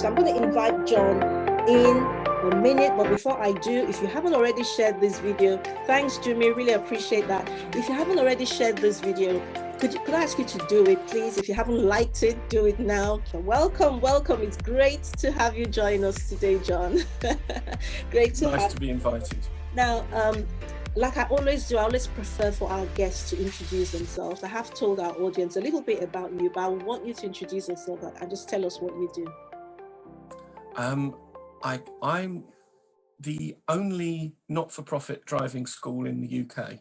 So I'm going to invite John in a minute, but before I do, if you haven't already shared this video, thanks Jimmy, really appreciate that. If you haven't already shared this video, could I ask you to do it, please? If you haven't liked it, do it now. So welcome. It's great to have you join us today, John. Great to nice to be invited. Now, like I always do, I always prefer for our guests to introduce themselves. I have told our audience a little bit about you, but I want you to introduce yourself and just tell us what you do. I'm the only not-for-profit driving school in the UK.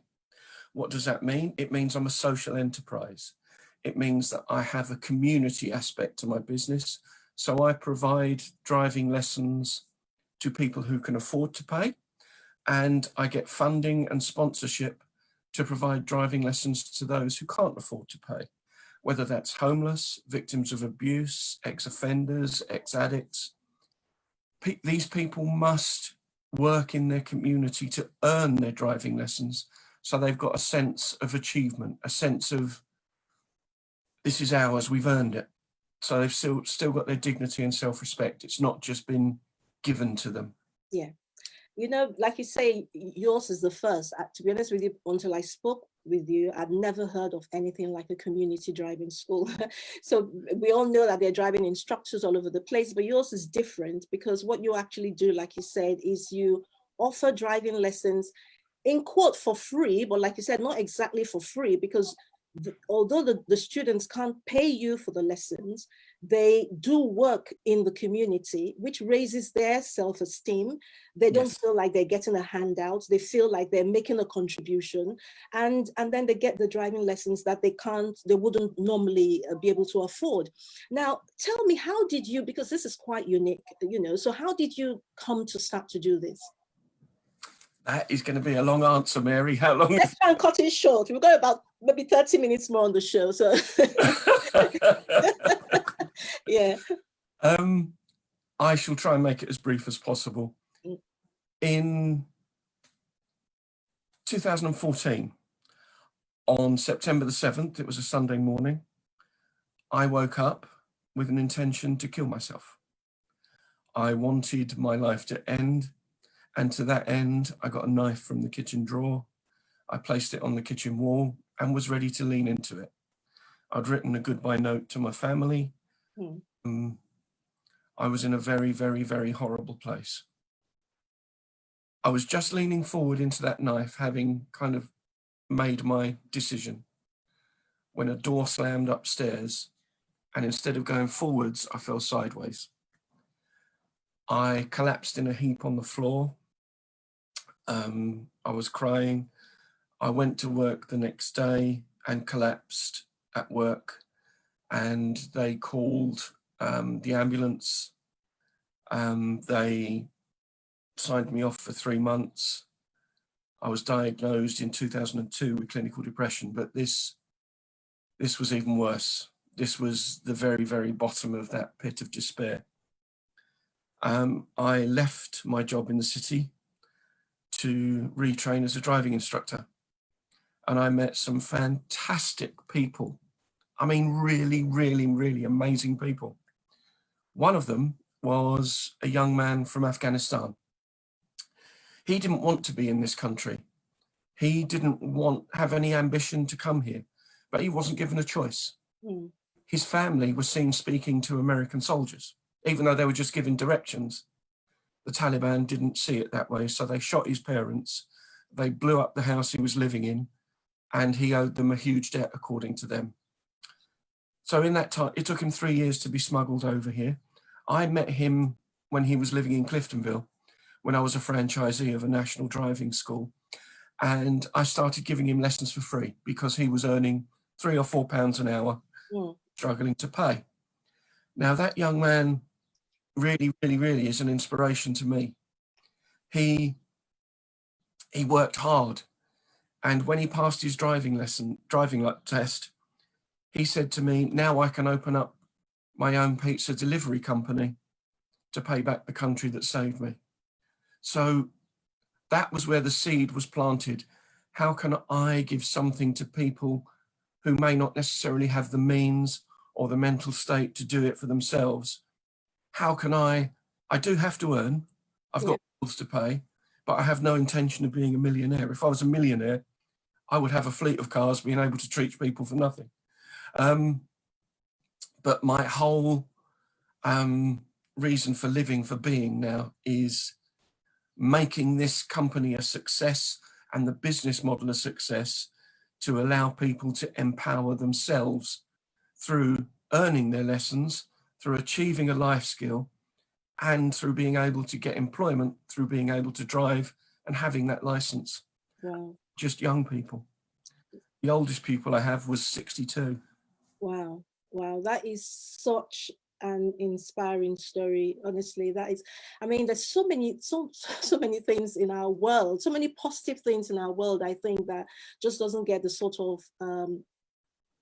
What does that mean? It means I'm a social enterprise. It means that I have a community aspect to my business. So I provide driving lessons to people who can afford to pay, and I get funding and sponsorship to provide driving lessons to those who can't afford to pay, whether that's homeless, victims of abuse, ex-offenders, ex-addicts. These people must work in their community to earn their driving lessons, so they've got a sense of achievement, a sense of this is ours, we've earned it. So they've still got their dignity and self-respect. It's not just been given to them. Yeah. You know, like you say, yours is the first. To be honest with you, until I spoke with you, I'd never heard of anything like a community driving school. So we all know that there are driving instructors all over the place, but yours is different because what you actually do, like you said, is you offer driving lessons in quote for free, but like you said, not exactly for free, because although the students can't pay you for the lessons, they do work in the community, which raises their self-esteem. They don't feel like they're getting a handout. They feel like they're making a contribution, and then they get the driving lessons that they wouldn't normally be able to afford. Now, tell me, how did you, because this is quite unique, you know, so how did you come to start to do this? That is going to be a long answer, Mary. How long? Let's try and cut it short. We've got about maybe 30 minutes more on the show. So yeah. I shall try and make it as brief as possible. In 2014, on September the 7th, it was a Sunday morning, I woke up with an intention to kill myself. I wanted my life to end. And to that end, I got a knife from the kitchen drawer. I placed it on the kitchen wall and was ready to lean into it. I'd written a goodbye note to my family. I was in a very, very, very horrible place. I was just leaning forward into that knife, having kind of made my decision, when a door slammed upstairs, and instead of going forwards, I fell sideways. I collapsed in a heap on the floor. I was crying. I went to work the next day and collapsed at work, and they called the ambulance. They signed me off for 3 months. I was diagnosed in 2002 with clinical depression, but this was even worse. This was the very, very bottom of that pit of despair. I left my job in the city to retrain as a driving instructor. And I met some fantastic people. I mean, really, really, really amazing people. One of them was a young man from Afghanistan. He didn't want to be in this country. He didn't have any ambition to come here, but he wasn't given a choice. His family was seen speaking to American soldiers, even though they were just given directions. The Taliban didn't see it that way, so they shot his parents, they blew up the house he was living in, and he owed them a huge debt, according to them. So in that time, it took him 3 years to be smuggled over here. I met him when he was living in Cliftonville, when I was a franchisee of a national driving school, and I started giving him lessons for free because he was earning £3 or £4 an hour, struggling to pay. Now, that young man really, really, really is an inspiration to me. He worked hard, and when he passed his driving test, he said to me, now I can open up my own pizza delivery company to pay back the country that saved me. So that was where the seed was planted. How can I give something to people who may not necessarily have the means or the mental state to do it for themselves? how can I do have to earn, I've got bills to pay, but I have no intention of being a millionaire. If I was a millionaire, I would have a fleet of cars being able to treat people for nothing. But my whole reason for living, for being now, is making this company a success and the business model a success, to allow people to empower themselves through earning their lessons, through achieving a life skill, and through being able to get employment, through being able to drive and having that license. Wow. Just young people. The oldest pupil I have was 62. Wow. Wow. That is such an inspiring story. Honestly, that is, I mean, there's so many things in our world, so many positive things in our world, I think, that just doesn't get the sort of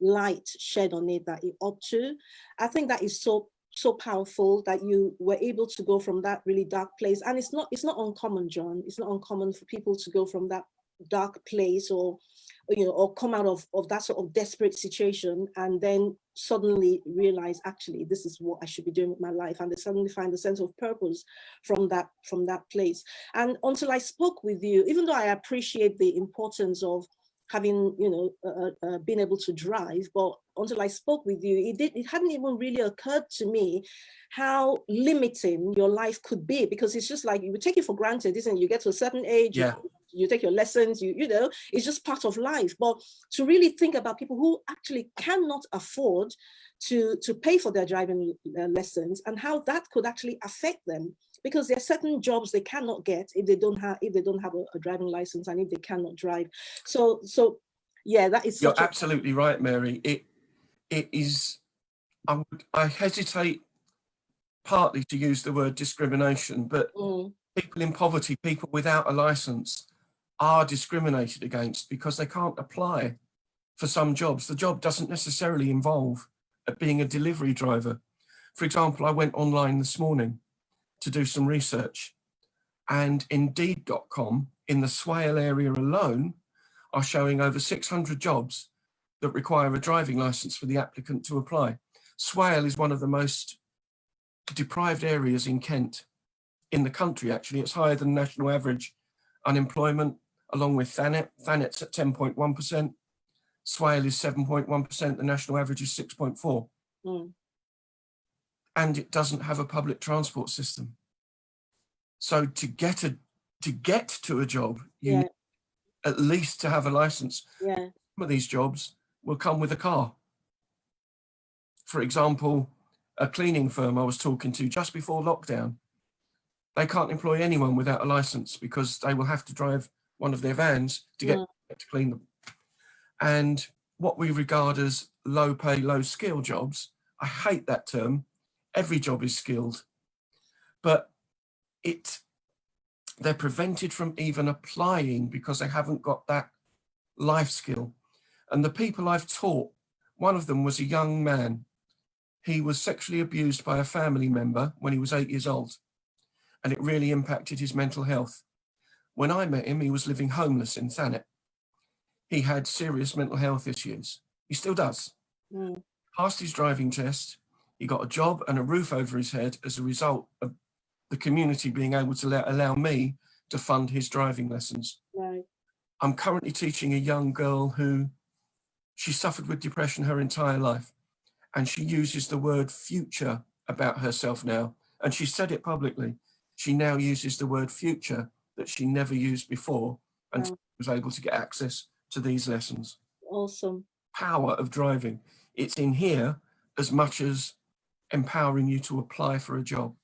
light shed on it that it ought to. I think that is so powerful that you were able to go from that really dark place. And it's not uncommon, John. It's not uncommon for people to go from that dark place, or or come out of that sort of desperate situation, and then suddenly realize, actually, this is what I should be doing with my life, and they suddenly find a sense of purpose from that place. And until I spoke with you, even though I appreciate the importance of having been able to drive, but until I spoke with you, it hadn't even really occurred to me how limiting your life could be, because it's just like, you would take it for granted, isn't it? You get to a certain age, you take your lessons, you know, it's just part of life. But to really think about people who actually cannot afford to pay for their driving lessons, and how that could actually affect them, because there are certain jobs they cannot get if they don't have a driving license, and if they cannot drive. So yeah, that is You're absolutely right, Mary. It is, I hesitate partly to use the word discrimination, but people in poverty, people without a license, are discriminated against because they can't apply for some jobs. The job doesn't necessarily involve being a delivery driver. For example, I went online this morning to do some research, and Indeed.com in the Swale area alone are showing over 600 jobs that require a driving license for the applicant to apply. Swale is one of the most deprived areas in Kent, in the country, actually. It's higher than national average unemployment, along with Thanet. Thanet's at 10.1%. Swale is 7.1%. The national average is 6.4%. And it doesn't have a public transport system. So to get to a job, you need at least to have a license. Some of these jobs will come with a car. For example, a cleaning firm I was talking to just before lockdown, they can't employ anyone without a license, because they will have to drive one of their vans to get to clean them. And what we regard as low pay, low skill jobs, I hate that term. Every job is skilled, but they're prevented from even applying because they haven't got that life skill. And the people I've taught, one of them was a young man. He was sexually abused by a family member when he was 8 years old, and it really impacted his mental health. When I met him, he was living homeless in Thanet. He had serious mental health issues. He still does. Passed his driving test. He got a job and a roof over his head as a result of the community being able to allow me to fund his driving lessons. I'm currently teaching a young girl who, she suffered with depression her entire life, and she uses the word future about herself now, and she said it publicly. She now uses the word future that she never used before, and was able to get access to these lessons. Awesome. Power of driving. It's in here as much as empowering you to apply for a job.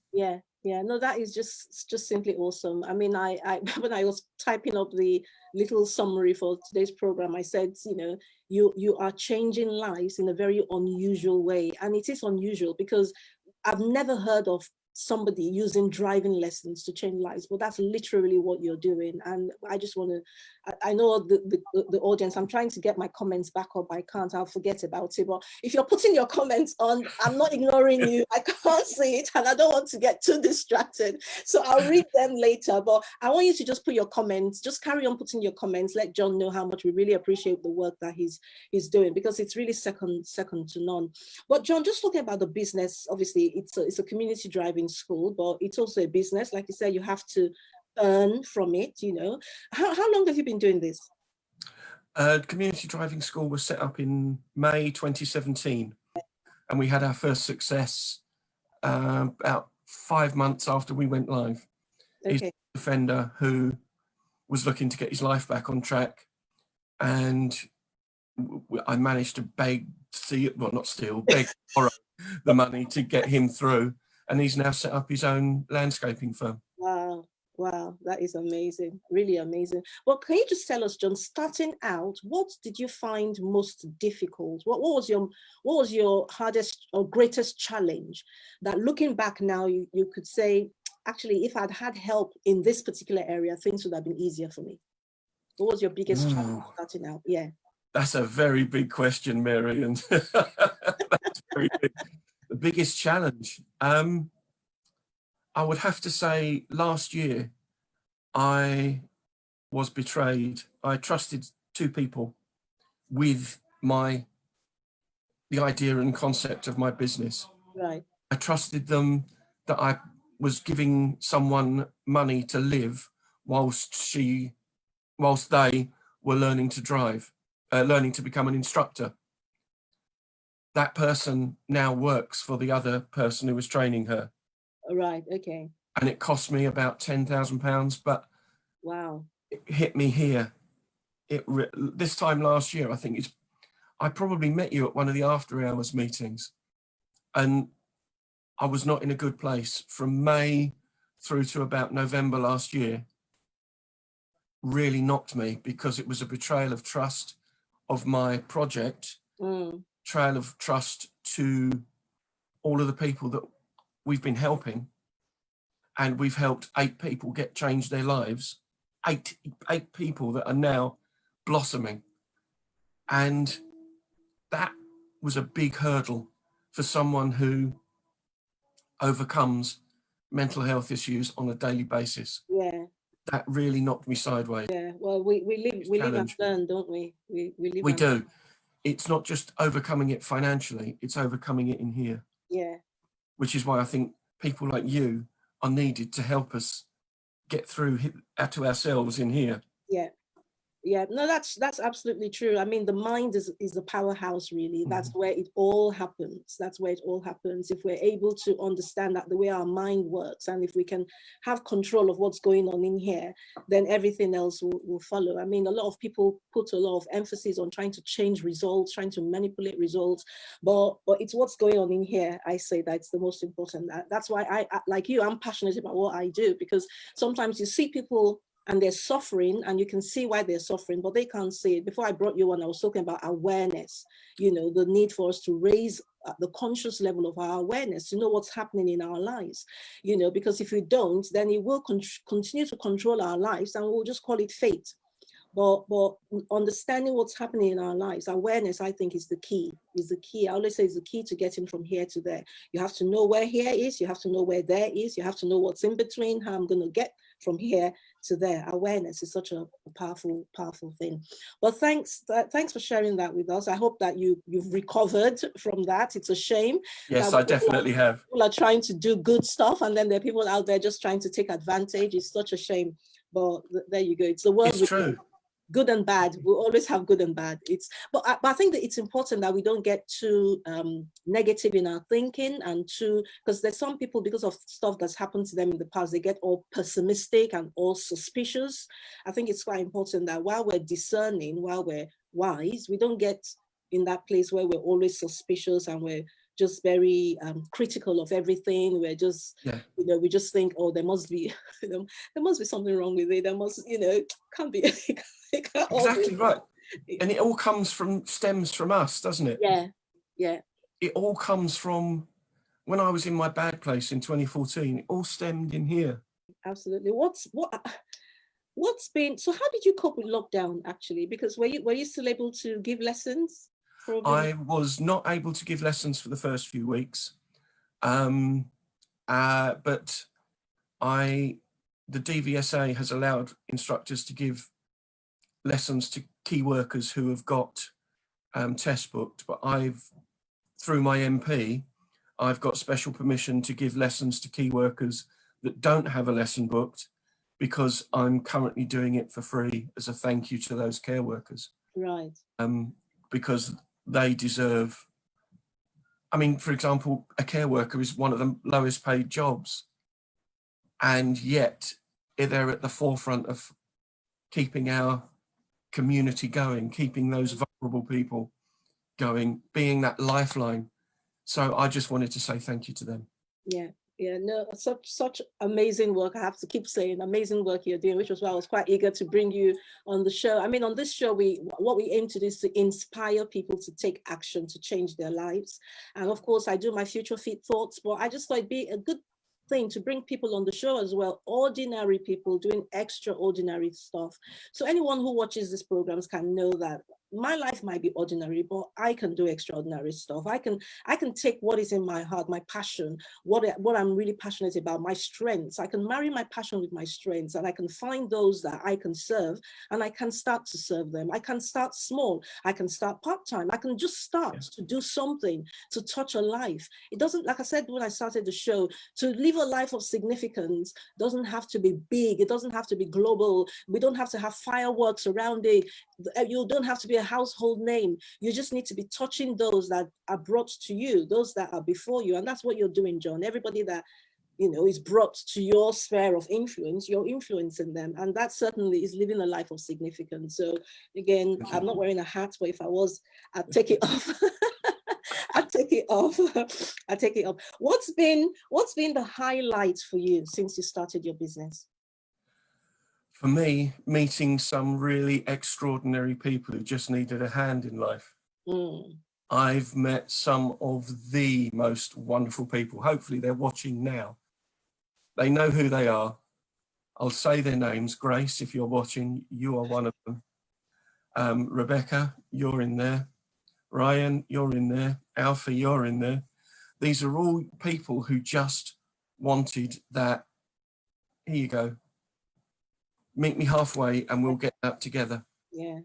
No, that is just simply awesome. I mean, I when I was typing up the little summary for today's program, I said, you are changing lives in a very unusual way. And it is unusual because I've never heard of somebody using driving lessons to change lives, but that's literally what you're doing. And I just want to, I know the audience, I'm trying to get my comments back up. I can't, I'll forget about it. But if you're putting your comments on, I'm not ignoring you. I can't see it and I don't want to get too distracted. So I'll read them later, but I want you to just put your comments, just carry on putting your comments. Let John know how much we really appreciate the work that he's doing, because it's really second to none. But John, just talking about the business, obviously it's a community driving school, but it's also a business. Like you said, you have to earn from it, you know. How long have you been doing this? Community driving school was set up in May 2017, and we had our first success about 5 months after we went live. Okay. He's a defender who was looking to get his life back on track, and I managed to beg, borrow the money to get him through, and he's now set up his own landscaping firm. Wow, that is amazing, really amazing. Well, can you just tell us, John, starting out, what did you find most difficult? What was your hardest or greatest challenge that, looking back now, you could say, actually, if I'd had help in this particular area, things would have been easier for me? What was your biggest challenge starting out? Yeah. That's a very big question, Mary, and that's very big. The biggest challenge, I would have to say, last year I was betrayed. I trusted two people with the idea and concept of my business. Right. I trusted them that I was giving someone money to live whilst they were learning to drive, learning to become an instructor. That person now works for the other person who was training her. Right, okay. And it cost me about £10,000, but wow, it hit me here. This time last year, I probably met you at one of the after hours meetings, and I was not in a good place from May through to about November last year. Really knocked me, because it was a betrayal of trust of my project, betrayal of trust to all of the people that we've been helping, and we've helped 8 people change their lives. Eight people that are now blossoming, and that was a big hurdle for someone who overcomes mental health issues on a daily basis. Yeah. That really knocked me sideways. Yeah. Well, we live and learn, don't we? We do. It's not just overcoming it financially, it's overcoming it in here. Yeah. Which is why I think people like you are needed to help us get through to ourselves in here. Yeah. Yeah, no, that's absolutely true. I mean, the mind is the powerhouse, really. That's where it all happens. That's where it all happens. If we're able to understand that the way our mind works, and if we can have control of what's going on in here, then everything else will follow. I mean, a lot of people put a lot of emphasis on trying to change results, trying to manipulate results, but it's what's going on in here. I say that's the most important. That's why I like you, I'm passionate about what I do, because sometimes you see people and they're suffering, and you can see why they're suffering, but they can't see it. Before I brought you on, I was talking about awareness, you know, the need for us to raise the conscious level of our awareness, to know what's happening in our lives, you know, because if we don't, then it will continue to control our lives, and we'll just call it fate. But understanding what's happening in our lives, awareness, I think, is the key. I always say it's the key to getting from here to there. You have to know where here is, you have to know where there is, you have to know what's in between, how I'm going to get from here to there. Awareness is such a powerful thing. But thanks for sharing that with us. I hope that you've recovered from that. It's a shame. Yes, I definitely have. People are trying to do good stuff, and then there are people out there just trying to take advantage. It's such a shame. But there you go. It's the world. It's true. Good and bad. We always have good and bad. But I think that it's important that we don't get too negative in our thinking, and because there's some people, because of stuff that's happened to them in the past, they get all pessimistic and all suspicious. I think it's quite important that while we're discerning, while we're wise, we don't get in that place where we're always suspicious and we're just very critical of everything. We're just, you know, we just think, oh, there must be, there must be something wrong with it. There must, you know, can't be. Exactly right. And it all stems from us, doesn't it? Yeah, yeah. It all comes from when I was in my bad place in 2014, it all stemmed in here. Absolutely. What's been, so how did you cope with lockdown actually? Because were you still able to give lessons? Probably. I was not able to give lessons for the first few weeks, but the DVSA has allowed instructors to give lessons to key workers who have got test booked, but through my MP, I've got special permission to give lessons to key workers that don't have a lesson booked, because I'm currently doing it for free as a thank you to those care workers. Right. Because they deserve, I mean, for example, a care worker is one of the lowest paid jobs, and yet they're at the forefront of keeping our community going, keeping those vulnerable people going, being that lifeline. So I just wanted to say thank you to them. Yeah, no, such amazing work. I have to keep saying amazing work you're doing, which was why I was quite eager to bring you on the show. I mean, on this show, what we aim to do is to inspire people to take action, to change their lives. And of course, I do my future fit thoughts, but I just thought it'd be a good thing to bring people on the show as well, ordinary people doing extraordinary stuff. So anyone who watches these programs can know that my life might be ordinary, but I can do extraordinary stuff. I can take what is in my heart, my passion, what I'm really passionate about, my strengths. I can marry my passion with my strengths, and I can find those that I can serve, and I can start to serve them. I can start small. I can start part-time. I can just start to do something to touch a life. It doesn't, like I said when I started the show, to live a life of significance doesn't have to be big. It doesn't have to be global. We don't have to have fireworks around it. You don't have to be a household name. You just need to be touching those that are brought to you, those that are before you. And that's what you're doing, John. Everybody that, you know, is brought to your sphere of influence, you're influencing them. And that certainly is living a life of significance. So again, I'm not wearing a hat, but if I was, I'd take it off. I'd take it off. I'd take it off. What's been the highlight for you since you started your business? For me, meeting some really extraordinary people who just needed a hand in life. I've met some of the most wonderful people. Hopefully they're watching now. They know who they are. I'll say their names. Grace, if you're watching, you are one of them. Rebecca, you're in there. Ryan, you're in there. Alfie, you're in there. These are all people who just wanted that, here you go, meet me halfway and we'll get that together. Yeah.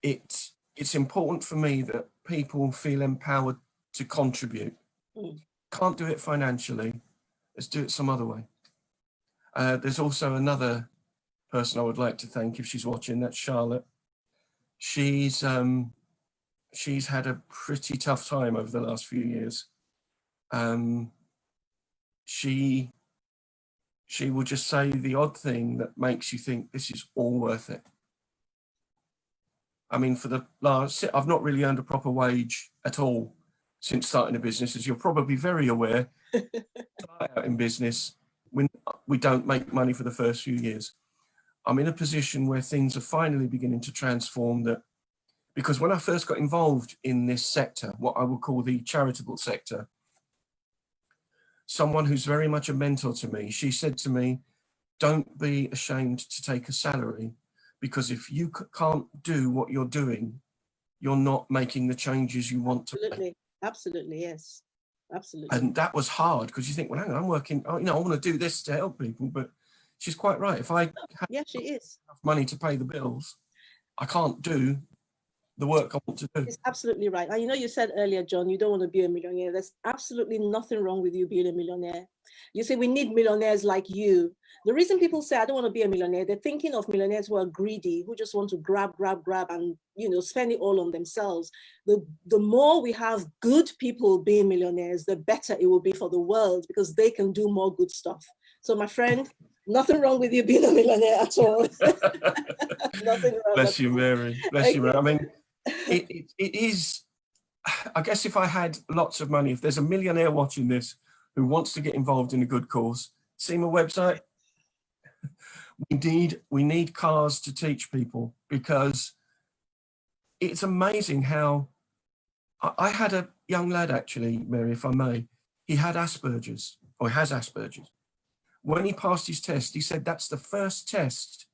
It's important for me that people feel empowered to contribute. Can't do it financially, let's do it some other way. There's also another person I would like to thank if she's watching, that's Charlotte. She's had a pretty tough time over the last few years. She will just say the odd thing that makes you think this is all worth it. I mean, for the last, I've not really earned a proper wage at all since starting a business, as you're probably very aware. Start out in business, when we don't make money for the first few years. I'm in a position where things are finally beginning to transform, that because when I first got involved in this sector, what I would call the charitable sector, someone who's very much a mentor to me, she said to me, don't be ashamed to take a salary, because if you can't do what you're doing, you're not making the changes you want to make. Absolutely, yes. Absolutely. And that was hard, because you think, well, hang on, I'm working, I want to do this to help people, but she's quite right. If I have she is enough money to pay the bills, I can't do the work I want to do. It's absolutely right. And you know, you said earlier, John, you don't want to be a millionaire. There's absolutely nothing wrong with you being a millionaire. You say we need millionaires like you. The reason people say I don't want to be a millionaire, they're thinking of millionaires who are greedy, who just want to grab and, you know, spend it all on themselves. The more we have good people being millionaires, the better it will be for the world, because they can do more good stuff. So my friend, nothing wrong with you being a millionaire at all. Nothing wrong. Bless you, Mary. Bless you, Mary. I mean, it is, I guess if I had lots of money, if there's a millionaire watching this who wants to get involved in a good cause, see my website. We need cars to teach people, because it's amazing how I had a young lad, actually, Mary, if I may, he had Asperger's, or has Asperger's. When he passed his test, he said, that's the first test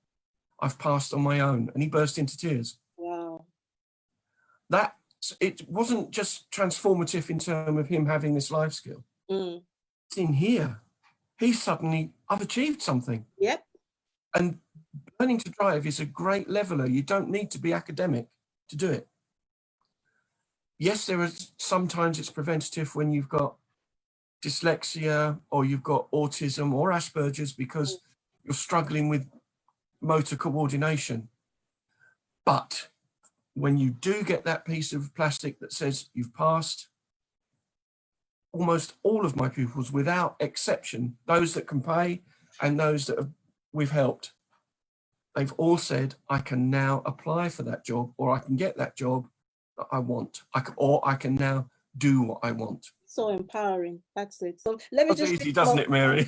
I've passed on my own. And he burst into tears. Wow. It wasn't just transformative in terms of him having this life skill. Mm. It's in here. I've achieved something. Yep. And learning to drive is a great leveler. You don't need to be academic to do it. Yes, sometimes it's preventative when you've got dyslexia or you've got autism or Asperger's because you're struggling with motor coordination. But when you do get that piece of plastic that says you've passed, almost all of my pupils, without exception, those that can pay and those that we've helped, they've all said, I can now apply for that job, or I can get that job that I want, or I can now do what I want. So empowering. That's it. So let me That's easy, doesn't it, Mary?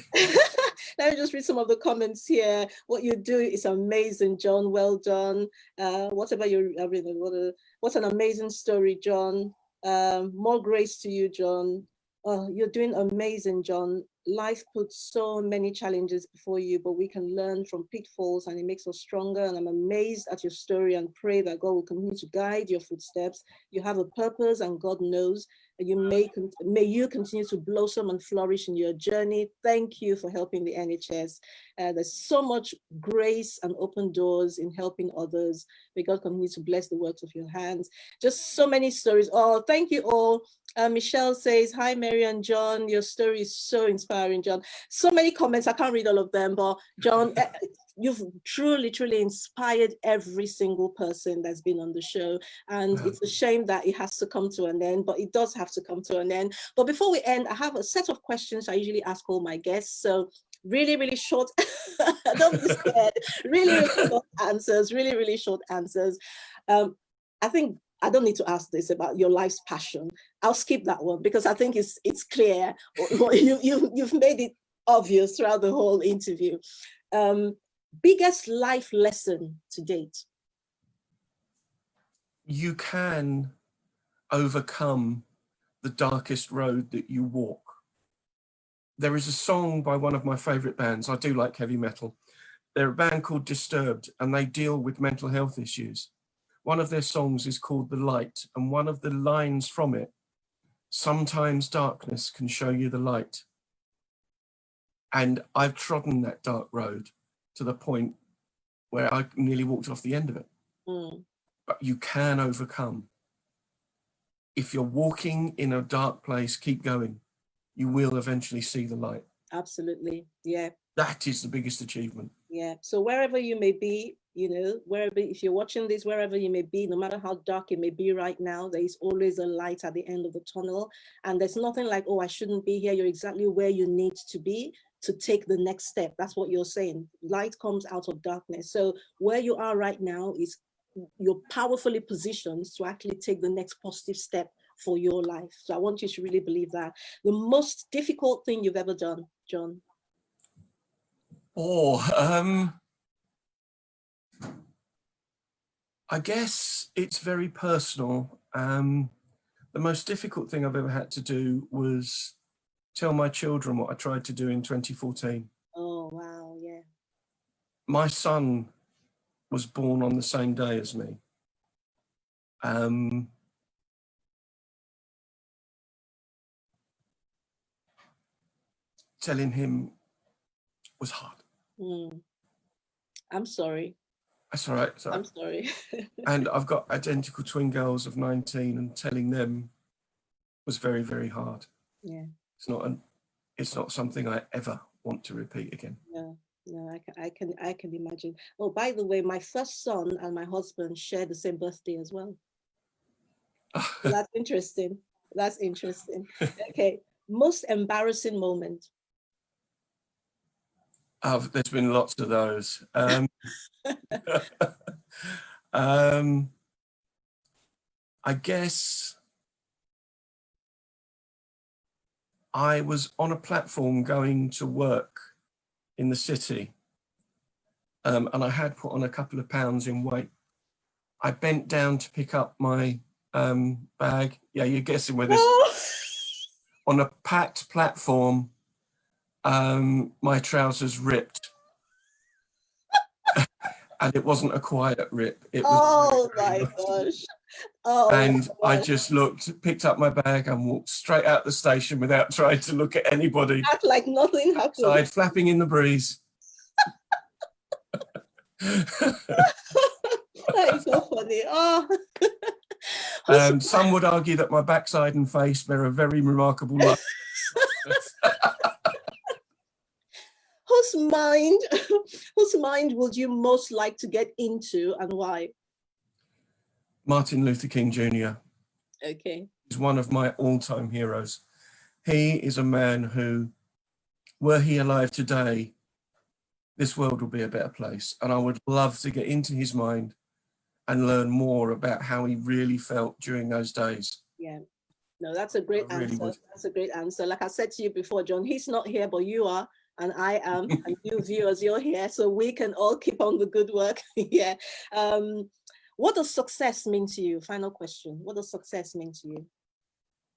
Let me just read some of the comments here. What you do is amazing, John. Well done. What an amazing story, John. More grace to you, John. You're doing amazing, John. Life puts so many challenges before you, but we can learn from pitfalls and it makes us stronger. And I'm amazed at your story and pray that God will continue to guide your footsteps. You have a purpose and God knows. May you continue to blossom and flourish in your journey. Thank you for helping the NHS. There's so much grace and open doors in helping others. May God continue to bless the works of your hands. Just so many stories. Oh, thank you all. Michelle says, hi, Mary and John. Your story is so inspiring, John. So many comments. I can't read all of them, but John, you've truly, truly inspired every single person that's been on the show. And it's a shame that it has to come to an end, but it does have to come to an end. But before we end, I have a set of questions I usually ask all my guests. So really, really short, don't be scared. Really, really short answers, really, really short answers. I think I don't need to ask this about your life's passion. I'll skip that one because I think it's clear. You've made it obvious throughout the whole interview. Biggest life lesson to date? You can overcome the darkest road that you walk. There is a song by one of my favorite bands. I do like heavy metal. They're a band called Disturbed, and they deal with mental health issues. One of their songs is called The Light, and one of the lines from it, sometimes darkness can show you the light. And I've trodden that dark road to the point where I nearly walked off the end of it. But you can overcome. If you're walking in a dark place, keep going. You will eventually see the light. Absolutely, yeah. That is the biggest achievement. Yeah, so wherever you may be, if you're watching this, wherever you may be, no matter how dark it may be right now, there is always a light at the end of the tunnel. And there's nothing like, oh, I shouldn't be here. You're exactly where you need to be to take the next step. That's what you're saying. Light comes out of darkness. So where you are right now is you're powerfully positioned to actually take the next positive step for your life. So I want you to really believe that. The most difficult thing you've ever done, John? I guess it's very personal. The most difficult thing I've ever had to do was tell my children what I tried to do in 2014. Oh, wow, yeah. My son was born on the same day as me. Telling him was hard. I'm sorry. That's all right. I'm sorry. And I've got identical twin girls of 19, and telling them was very, very hard. Yeah. It's not something I ever want to repeat again. No, I can imagine. Oh, by the way, my first son and my husband share the same birthday as well. So that's interesting. That's interesting. Okay. Most embarrassing moment? There's been lots of those. I guess I was on a platform going to work in the city, and I had put on a couple of pounds in weight. I bent down to pick up my bag. Yeah, you're guessing where this... on a packed platform, my trousers ripped. And it wasn't a quiet rip. It was Oh very, very my nasty. gosh. Oh And my I gosh. just looked, picked up my bag and walked straight out the station without trying to look at anybody. Act like nothing happened. Outside, flapping in the breeze. That is so funny. Oh. Some would argue that my backside and face bear a very remarkable life. Whose mind would you most like to get into and why? Martin Luther King Jr. Okay. is one of my all-time heroes. He is a man who, were he alive today, this world would be a better place. And I would love to get into his mind and learn more about how he really felt during those days. Yeah. No, that's a great answer. That's a great answer. Like I said to you before, John, he's not here, but you are, and I am, and you viewers, you're here, so we can all keep on the good work. Yeah. What does success mean to you? Final question. What does success mean to you?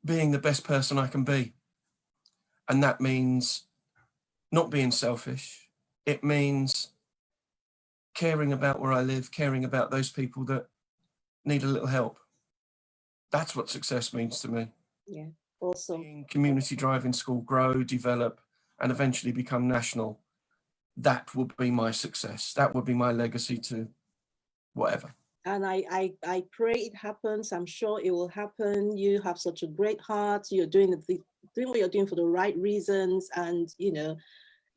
Being the best person I can be. And that means not being selfish. It means caring about where I live, caring about those people that need a little help. That's what success means to me. Yeah, awesome. Seeing community driving school grow, develop, and eventually become national, that would be my success. That would be my legacy to whatever. And I pray it happens. I'm sure it will happen. You have such a great heart. You're doing what you're doing for the right reasons, and you know,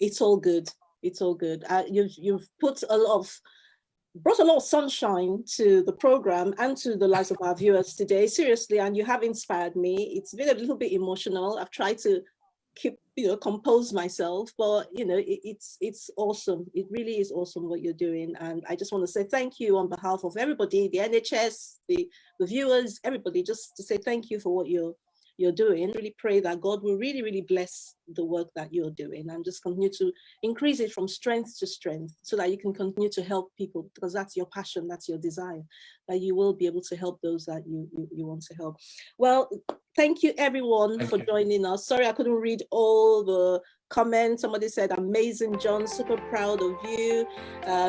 it's all good. It's all good. You've brought a lot of sunshine to the program and to the lives of our viewers today. Seriously, and you have inspired me. It's been a little bit emotional. I've tried to keep, compose myself, but it's awesome. It really is awesome what you're doing, and I just want to say thank you on behalf of everybody, the NHS, the viewers, everybody, just to say thank you for what you're doing. Really pray that God will really, really bless the work that you're doing and just continue to increase it from strength to strength so that you can continue to help people, because that's your passion, that's your desire, that you will be able to help those that you want to help. Well, thank you everyone for joining us. Sorry I couldn't read all the comments. Somebody said, amazing, John, super proud of you.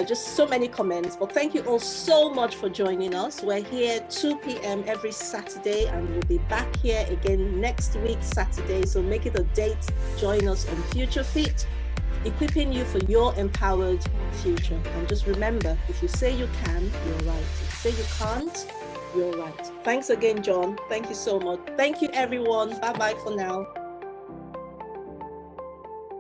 Just so many comments, but thank you all so much for joining us. We're here 2 p.m. every Saturday, and we'll be back here again next week, Saturday. So make it a date. Join us on Future Fit, equipping you for your empowered future. And just remember, if you say you can, you're right. If you say you can't, you're right. Thanks again, John. Thank you so much. Thank you, everyone. Bye-bye for now.